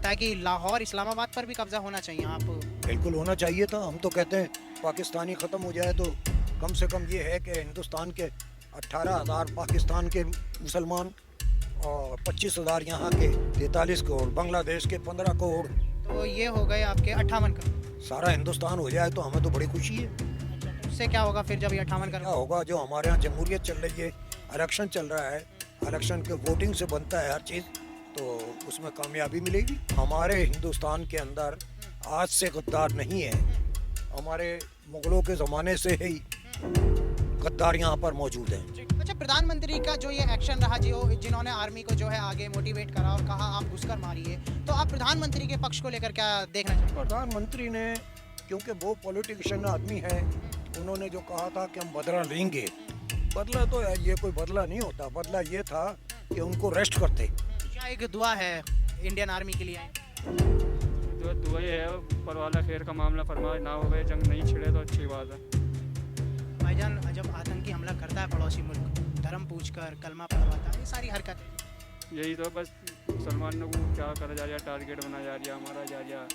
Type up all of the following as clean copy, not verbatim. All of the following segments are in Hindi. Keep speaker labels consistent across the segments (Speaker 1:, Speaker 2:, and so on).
Speaker 1: लगता है कि लाहौर इस्लामाबाद पर भी कब्जा होना चाहिए? आप
Speaker 2: बिल्कुल होना चाहिए था। हम तो कहते हैं पाकिस्तानी ख़त्म हो जाए तो कम से कम ये है कि हिंदुस्तान के 18,000 पाकिस्तान के मुसलमान और 25,000 यहाँ के 43 करोड़, बांग्लादेश के 15 करोड़,
Speaker 1: तो ये हो गए आपके 58 करोड़।
Speaker 2: सारा हिंदुस्तान हो जाए तो हमें तो बड़ी खुशी है।
Speaker 1: अच्छा, तो उससे क्या होगा फिर जब ये 58
Speaker 2: उससे क्या
Speaker 1: करोड़?
Speaker 2: होगा, जो हमारे यहाँ जमहूरियत चल रही है, इलेक्शन चल रहा है, इलेक्शन के वोटिंग से बनता है हर चीज़, तो उसमें कामयाबी मिलेगी। हमारे हिंदुस्तान के अंदर आज से गद्दार नहीं है, हमारे मुगलों के ज़माने से ही गद्दार यहाँ पर मौजूद हैं।
Speaker 1: जी। अच्छा, प्रधानमंत्री का जो ये एक्शन रहा, जो जिन्होंने आर्मी को जो है आगे मोटिवेट करा और कहा आप घुसकर मारिए, तो आप प्रधानमंत्री के पक्ष को लेकर क्या देखना चाहेंगे?
Speaker 2: प्रधानमंत्री ने, क्योंकि वो पॉलिटिशियन आदमी है, उन्होंने जो कहा था कि हम बदला लेंगे, बदला तो है, ये कोई बदला नहीं होता। बदला ये था कि उनको रेस्ट करते।
Speaker 1: क्या एक दुआ है इंडियन आर्मी के लिए?
Speaker 3: जो दुआ ही है, ऊपर वाला खैर का मामला फरमाए, ना हो गए, जंग नहीं छिड़े तो अच्छी बात है।
Speaker 1: भाईजान, जब आतंकी हमला करता है पड़ोसी मुल्क, धर्म पूछकर कलमा पढ़वाता है, ये सारी हरकतें,
Speaker 3: यही तो बस मुसलमानों को क्या करा जा रहा है, टारगेट बना जा रहा, हमारा जा रहा।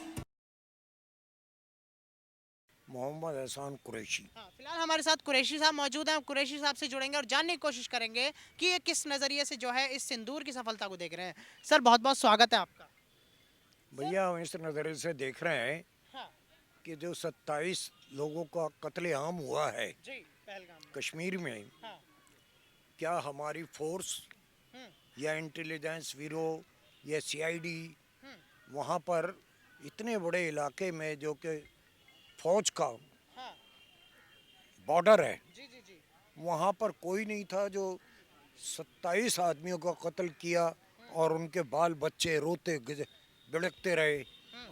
Speaker 2: मोहम्मद एहसान कुरैशी।
Speaker 1: हाँ, फिलहाल हमारे साथ कुरैशी साहब मौजूद हैं। हम कुरैशी साहब से जुड़ेंगे और जानने की कोशिश करेंगे कि ये किस नज़रिए से जो है इस सिंदूर की सफलता को देख रहे हैं। सर, बहुत बहुत स्वागत है आपका।
Speaker 2: भैया, हम इस नज़रिए से देख रहे हैं
Speaker 1: हाँ
Speaker 2: कि जो 27 लोगों का कत्लेआम हुआ है
Speaker 1: जी, पहलगाम में।
Speaker 2: कश्मीर में,
Speaker 1: हाँ।
Speaker 2: क्या हमारी फोर्स
Speaker 1: हम्म,
Speaker 2: या इंटेलिजेंस ब्यूरो या सीआईडी
Speaker 1: हम्म,
Speaker 2: वहाँ पर इतने बड़े इलाके में, जो कि फौज का
Speaker 1: हाँ।
Speaker 2: बॉर्डर है,
Speaker 1: जी जी जी।
Speaker 2: वहाँ पर कोई नहीं था जो 27 आदमियों का कत्ल किया और उनके बाल बच्चे रोते बिड़कते रहे,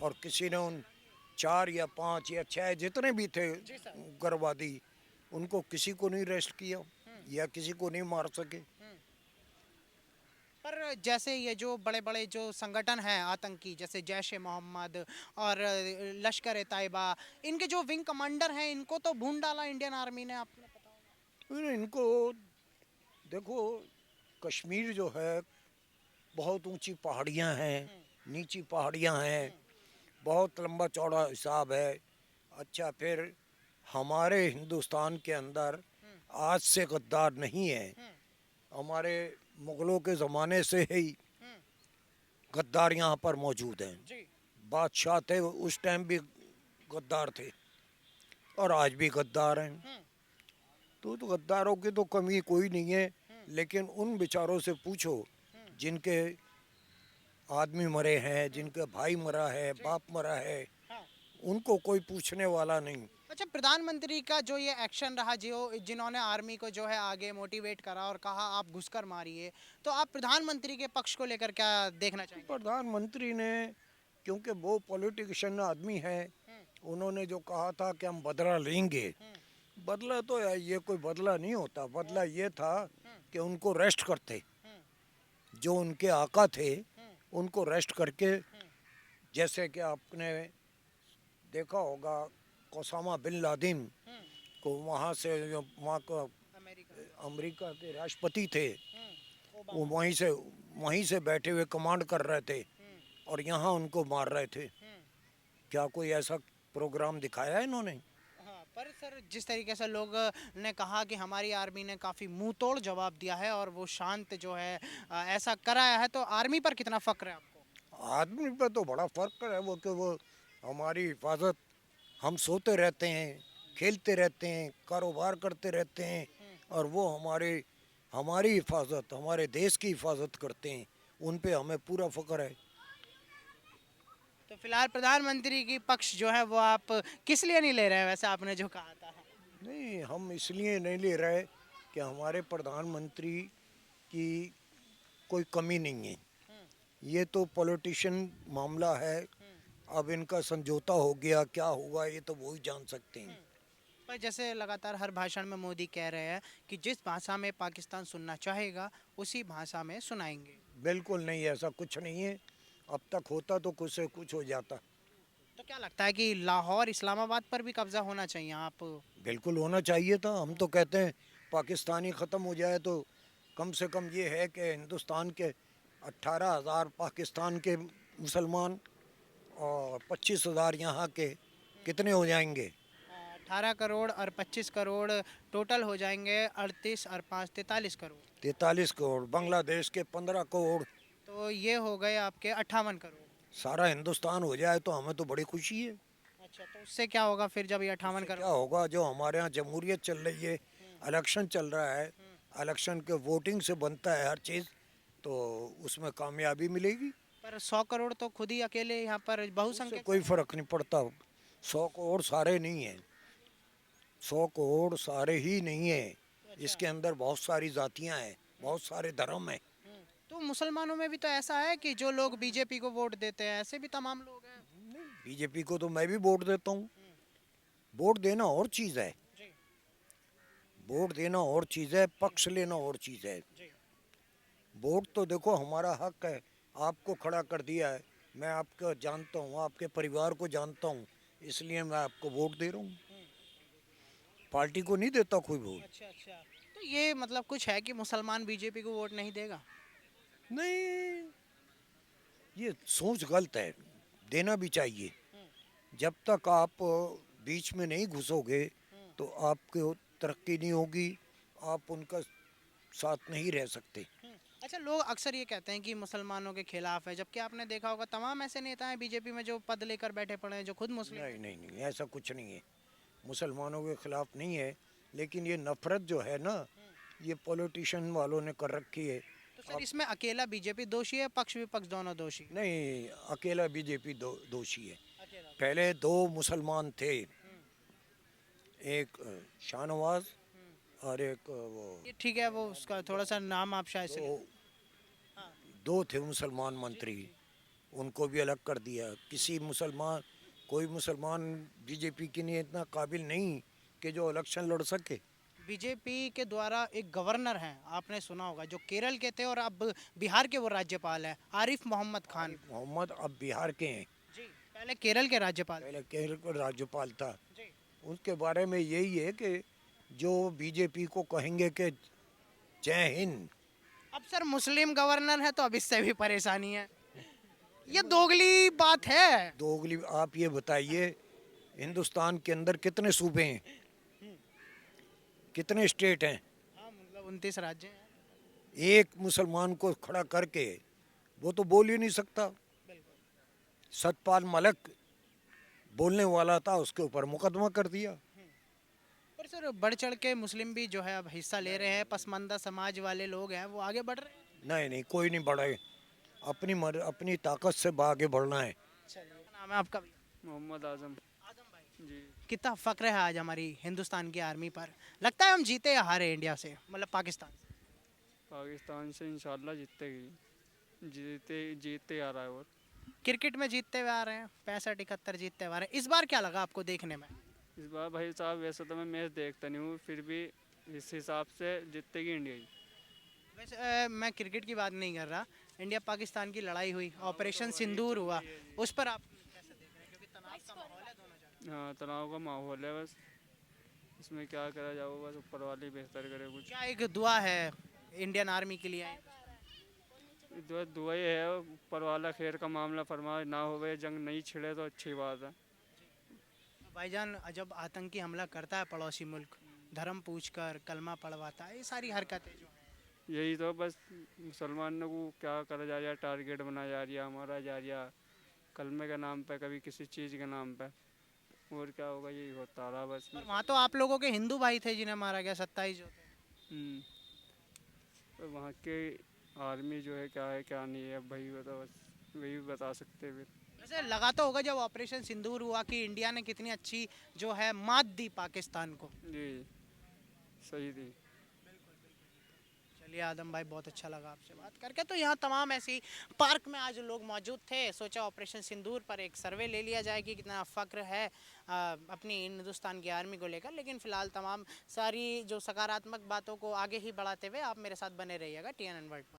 Speaker 2: और किसी ने उन 4 या 5 या 6 जितने भी थे
Speaker 1: जी सर।
Speaker 2: उग्रवादी, उनको किसी को नहीं रेस्ट किया या किसी को नहीं मार सके।
Speaker 1: पर जैसे ये जो बड़े बड़े जो संगठन हैं आतंकी, जैसे जैश ए मोहम्मद और लश्कर ए तैयबा, इनके जो विंग कमांडर हैं, इनको तो भून डाला इंडियन आर्मी ने, आपने पता होगा।
Speaker 2: इनको देखो, कश्मीर जो है, बहुत ऊंची पहाड़ियाँ हैं, नीची पहाड़ियाँ हैं, बहुत लंबा चौड़ा हिसाब है। अच्छा, फिर हमारे हिंदुस्तान के अंदर आज से गद्दार नहीं है, हमारे मुगलों के ज़माने से ही गद्दार यहाँ पर मौजूद हैं।
Speaker 1: जी।
Speaker 2: बादशाह थे उस टाइम भी गद्दार थे, और आज भी गद्दार हैं। तो गद्दारों की तो कमी कोई नहीं है, लेकिन उन बेचारों से पूछो जिनके आदमी मरे हैं, जिनका भाई मरा है, बाप मरा है,
Speaker 1: हाँ।
Speaker 2: उनको कोई पूछने वाला नहीं।
Speaker 1: अच्छा, प्रधानमंत्री का जो ये एक्शन रहा, जो जिन्होंने आर्मी को जो है आगे मोटिवेट करा और कहा आप घुसकर मारिए, तो आप प्रधानमंत्री के पक्ष को लेकर क्या देखना चाहेंगे?
Speaker 2: प्रधानमंत्री ने, क्योंकि वो पॉलिटिशियन आदमी है, उन्होंने जो कहा था कि हम बदला लेंगे, बदला तो है, ये कोई बदला नहीं होता। बदला ये था कि उनको रेस्ट करते, जो उनके आका थे उनको रेस्ट करके, जैसे कि आपने देखा होगा ओसामा बिन लादेन को, वहाँ से जो वहाँ का
Speaker 1: अमेरिका।
Speaker 2: अमेरिका के राष्ट्रपति थे, वो
Speaker 1: ओबामा।
Speaker 2: वहीं से बैठे हुए कमांड कर रहे थे, और यहाँ उनको मार रहे थे। क्या कोई ऐसा प्रोग्राम दिखाया है इन्होंने?
Speaker 1: हाँ, पर सर, जिस तरीके से लोग ने कहा कि हमारी आर्मी ने काफ़ी मुंह तोड़ जवाब दिया है और वो शांत जो है ऐसा कराया है, तो आर्मी पर कितना फक्र है आपको?
Speaker 2: आदमी पे तो बड़ा फर्क है, वो कि वो हमारी हिफाजत, हम सोते रहते हैं, खेलते रहते हैं, कारोबार करते रहते हैं, और वो हमारे हमारी हिफाजत, हमारे देश की हिफाजत करते हैं, उन पे हमें पूरा फ़ख्र है।
Speaker 1: तो फिलहाल प्रधानमंत्री की पक्ष जो है वो आप किस लिए नहीं ले रहे हैं, वैसे आपने जो कहा था?
Speaker 2: नहीं, हम इसलिए नहीं ले रहे कि हमारे प्रधानमंत्री की कोई कमी नहीं है, ये तो पॉलिटिशियन मामला है। अब इनका समझौता हो गया, क्या हुआ ये तो वो ही जान सकते हैं।
Speaker 1: पर जैसे लगातार हर भाषण में मोदी कह रहे हैं कि जिस भाषा में पाकिस्तान सुनना चाहेगा उसी भाषा में सुनाएंगे।
Speaker 2: बिल्कुल नहीं, ऐसा कुछ नहीं है। अब तक होता तो कुछ से कुछ हो जाता।
Speaker 1: तो क्या लगता है कि लाहौर इस्लामाबाद पर भी कब्जा होना चाहिए? आप
Speaker 2: बिल्कुल होना चाहिए था। हम तो कहते हैं पाकिस्तानी ख़त्म हो जाए तो कम से कम ये है कि हिंदुस्तान के 18,000 पाकिस्तान के मुसलमान और 25,000 यहाँ के, कितने हो जाएंगे?
Speaker 1: 18 करोड़ और 25 करोड़ टोटल हो जाएंगे 38 और 5 43 करोड़।
Speaker 2: 43 करोड़, बांग्लादेश के 15 करोड़,
Speaker 1: तो ये हो गए आपके 58 करोड़।
Speaker 2: सारा हिंदुस्तान हो जाए तो हमें तो बड़ी खुशी है।
Speaker 1: अच्छा, तो उससे क्या होगा फिर जब ये 58
Speaker 2: क्या
Speaker 1: करोड़?
Speaker 2: होगा, जो हमारे यहाँ जमहूरियत चल रही है, इलेक्शन चल रहा है, इलेक्शन के वोटिंग से बनता है हर चीज़, तो उसमें कामयाबी मिलेगी।
Speaker 1: पर 100 करोड़ तो खुद ही अकेले यहाँ पर
Speaker 2: उससे
Speaker 1: बहुसंख्यक।
Speaker 2: कोई फर्क नहीं पड़ता। 100 करोड़ सारे नहीं है, 100 करोड़ सारे ही नहीं है। इसके अंदर बहुत सारी जातियां हैं, बहुत सारे धर्म हैं।
Speaker 1: तो मुसलमानों में भी तो ऐसा है कि जो लोग बीजेपी को वोट देते हैं, ऐसे भी तमाम लोग हैं।
Speaker 2: बीजेपी को तो मैं भी वोट देता हूँ। वोट देना और चीज़ है,
Speaker 1: जी
Speaker 2: वोट देना और चीज़ है, पक्ष लेना और चीज़ है।
Speaker 1: जी।
Speaker 2: वोट तो देखो हमारा हक है, आपको खड़ा कर दिया है, मैं आपको जानता हूँ, आपके परिवार को जानता हूँ, इसलिए मैं आपको वोट दे रहा हूँ। पार्टी को नहीं देता कोई वोट।
Speaker 1: अच्छा अच्छा। तो ये मतलब कुछ है कि मुसलमान बीजेपी को वोट नहीं देगा?
Speaker 2: नहीं, ये सोच गलत है, देना भी चाहिए। जब तक आप बीच में नहीं घुसोगे तो आपको तरक्की नहीं होगी, आप उनका साथ नहीं रह सकते।
Speaker 1: अच्छा, लोग अक्सर ये कहते हैं कि मुसलमानों के खिलाफ है, जबकि आपने देखा होगा तमाम ऐसे नेता हैं बीजेपी में जो पद लेकर बैठे पड़े हैं जो खुद मुस्लिम
Speaker 2: नहीं
Speaker 1: हैं।
Speaker 2: नहीं नहीं, ऐसा कुछ नहीं है, मुसलमानों के खिलाफ नहीं है, लेकिन ये नफरत जो है ना, ये पॉलिटिशियन वालों ने कर रखी है।
Speaker 1: तो सर इसमें अकेला बीजेपी दोषी है, पक्ष विपक्ष दोनों दोषी?
Speaker 2: नहीं, अकेला बीजेपी दोषी है।
Speaker 1: अकेला।
Speaker 2: पहले दो मुसलमान थे, एक शाहनवाज और एक वो,
Speaker 1: ये ठीक है, वो उसका थोड़ा सा नाम आप शायद से
Speaker 2: दो दो थे मुसलमान मंत्री, उनको भी अलग कर दिया। किसी मुसलमान, कोई मुसलमान बीजेपी के लिए इतना काबिल नहीं कि जो इलेक्शन लड़ सके।
Speaker 1: बीजेपी के द्वारा एक गवर्नर हैं, आपने सुना होगा, जो केरल के थे और अब बिहार के वो राज्यपाल हैं, आरिफ मोहम्मद खान।
Speaker 2: मोहम्मद अब बिहार के हैं,
Speaker 1: जी, पहले केरल के राज्यपाल।
Speaker 2: पहले केरल का राज्यपाल था।
Speaker 1: जी।
Speaker 2: उसके बारे में यही है कि जो बीजेपी को कहेंगे कि जय हिंद,
Speaker 1: अब सर मुस्लिम गवर्नर है तो अब इससे भी परेशानी है, ये दोगली बात है।
Speaker 2: दोगली। आप ये बताइए, हिंदुस्तान के अंदर कितने सूबे हैं, कितने स्टेट हैं?
Speaker 1: हाँ, मतलब 29 राज्य हैं।
Speaker 2: एक मुसलमान को खड़ा करके वो तो बोल ही नहीं सकता। सतपाल मलिक बोलने वाला था, उसके ऊपर मुकदमा कर दिया।
Speaker 1: पर सर बढ़ चढ़ के मुस्लिम भी जो है अब हिस्सा ले रहे हैं, पसमानदा समाज वाले लोग हैं वो आगे बढ़ रहे हैं।
Speaker 2: नहीं नहीं, कोई नहीं बढ़े, अपनी ताकत से आगे बढ़ना है।
Speaker 1: चलिए, क्या नाम है आपका भी?
Speaker 3: मोहम्मद आजम।
Speaker 1: आजम भाई,
Speaker 3: जी।
Speaker 1: कितना फक्र है आज हमारी हिंदुस्तान की आर्मी पर। लगता है हम जीते या हारे इंडिया से, मतलब पाकिस्तान से?
Speaker 3: पाकिस्तान से इंशाल्लाह जीतेगी, जीते जीतते आ रहा है। और
Speaker 1: क्रिकेट में जीतते हुए आ रहे हैं, 65 71 जीतते हुए आ रहे हैं। इस बार क्या लगा आपको देखने में?
Speaker 3: इस बार भाई साहब वैसे तो मैं मैच देखता नहीं हूँ, फिर भी इस हिसाब से जीतेगी इंडिया ही।
Speaker 1: वैसे मैं क्रिकेट की बात नहीं कर रहा, इंडिया पाकिस्तान की लड़ाई हुई, ऑपरेशन सिंदूर हुआ, उस पर आप कैसे देख रहे हैं? क्योंकि तनाव का माहौल है दोनों जगह।
Speaker 3: हाँ, तनाव का माहौल है, बस इसमें क्या करा जाओ, बस ऊपर वाले बेहतर करे कुछ।
Speaker 1: क्या एक दुआ है इंडियन आर्मी के लिए?
Speaker 3: दुआ ही है, ऊपर वाला खैर का मामला फरमाए, ना होवे जंग नहीं छिड़े तो अच्छी बात है।
Speaker 1: भाईजान, जब आतंकी हमला करता है पड़ोसी मुल्क, धर्म पूछकर कलमा पढ़वाता है, ये सारी हरकतें जो हैं,
Speaker 3: यही तो बस मुसलमानों को क्या करा जा रहा है, टारगेट बनाया जा रहा, हमारा जा रहा कलमे के नाम पे, कभी किसी चीज़ के नाम पे, और क्या होगा, यही होता रहा बस।
Speaker 1: पर वहाँ तो आप लोगों के हिंदू भाई थे जिन्हें मारा गया, 27 जो थे।
Speaker 3: तो वहाँ के आर्मी जो है क्या नहीं है, अब भाई बता, बस वही बता सकते हैं फिर।
Speaker 1: वैसे लगा तो होगा जब ऑपरेशन सिंदूर हुआ कि इंडिया ने कितनी अच्छी जो है मात दी पाकिस्तान को।
Speaker 3: जी, सही थी।
Speaker 1: चलिए आदम भाई, बहुत अच्छा लगा आपसे बात करके। तो यहाँ तमाम ऐसी पार्क में आज लोग मौजूद थे, सोचा ऑपरेशन सिंदूर पर एक सर्वे ले लिया जाए कि कितना फ़क्र है अपनी हिंदुस्तान की आर्मी को लेकर। लेकिन फ़िलहाल तमाम सारी जो सकारात्मक बातों को आगे ही बढ़ाते हुए आप मेरे साथ बने रहिएगा TNN वर्ल्ड पर।